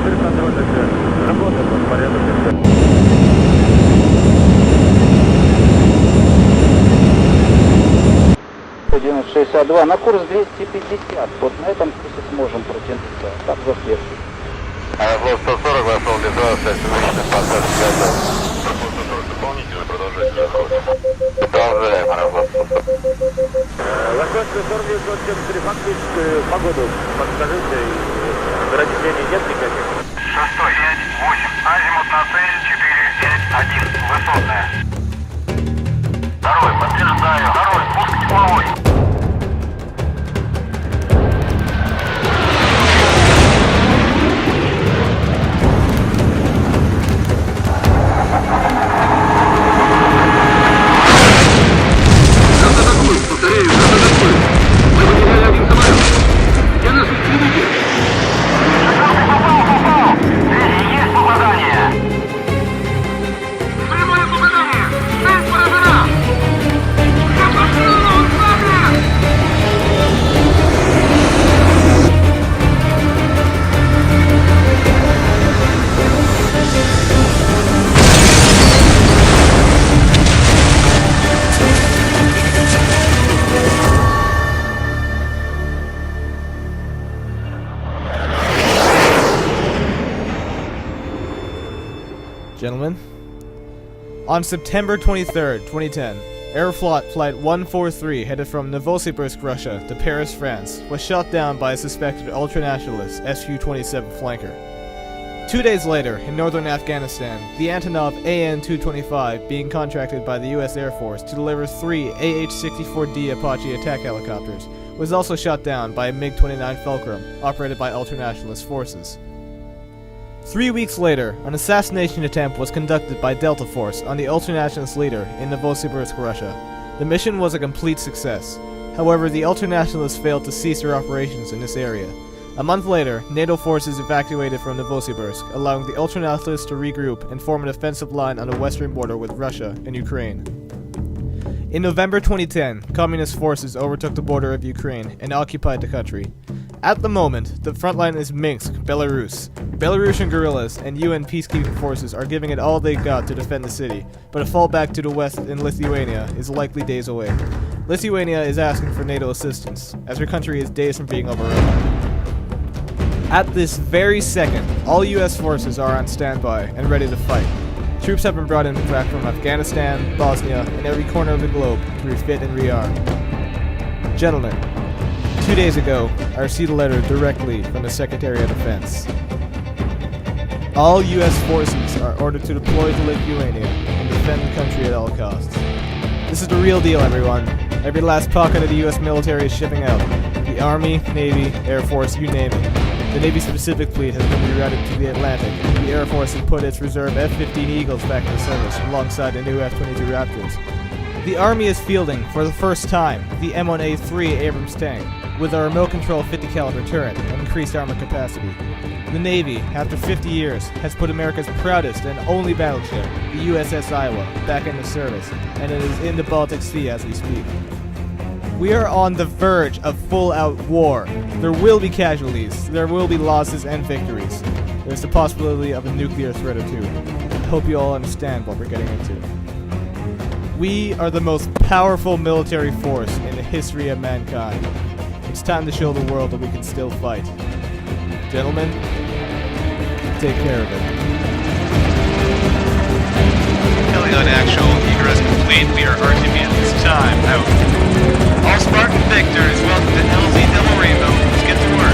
.1162 на курс 250. Вот на этом курсе сможем протянуться. Так, за свет. Аэрофлот 140 вошел в Литва, связь увеличена, посадка готова. Аэрофлот 140 дополнительно продолжает заход. Продолжаем, Аэрофлот 140. Лакост 4974, фактическую погоду подскажите, ограничений нет никаких? 605-8, азимут на цель 491, высотная. Второй, подтверждаю, второй, пуск тепловой. Gentlemen, on September 23rd, 2010, Aeroflot Flight 143 headed from Novosibirsk, Russia to Paris, France, was shot down by a suspected ultranationalist Su-27 flanker. 2 days later, in northern Afghanistan, the Antonov AN-225, being contracted by the US Air Force to deliver 3 AH-64D Apache attack helicopters, was also shot down by a MiG-29 Fulcrum, operated by ultranationalist forces. 3 weeks later, an assassination attempt was conducted by Delta Force on the ultranationalist leader in Novosibirsk, Russia. The mission was a complete success. However, the ultranationalists failed to cease their operations in this area. A month later, NATO forces evacuated from Novosibirsk, allowing the ultranationalists to regroup and form an offensive line on the western border with Russia and Ukraine. In November 2010, communist forces overtook the border of Ukraine and occupied the country. At the moment, the front line is Minsk, Belarus. Belarusian guerrillas and UN peacekeeping forces are giving it all they got to defend the city, but a fallback to the west in Lithuania is likely days away. Lithuania is asking for NATO assistance, as her country is days from being overrun. At this very second, all US forces are on standby and ready to fight. Troops have been brought in back from Afghanistan, Bosnia, and every corner of the globe to refit and rearm. Gentlemen, 2 days ago, I received a letter directly from the Secretary of Defense. All US forces are ordered to deploy to Lithuania and defend the country at all costs. This is the real deal, everyone. Every last pocket of the US military is shipping out. The Army, Navy, Air Force, you name it. The Navy's Pacific Fleet has been rerouted to the Atlantic. The Air Force has put its reserve F-15 Eagles back into service alongside the new F-22 Raptors. The Army is fielding, for the first time, the M1A3 Abrams tank, with a remote control 50 caliber turret and increased armor capacity. The Navy, after 50 years, has put America's proudest and only battleship, the USS Iowa, back into service, and it is in the Baltic Sea as we speak. We are on the verge of full-out war. There will be casualties, there will be losses and victories. There's the possibility of a nuclear threat or two. I hope you all understand what we're getting into. We are the most powerful military force in the history of mankind. It's time to show the world that we can still fight. Gentlemen, take care of it. Helion actual, egress complete. We are Artemians. Time out. All Spartan victors, welcome to LZ Double Rainbow. Let's get to work.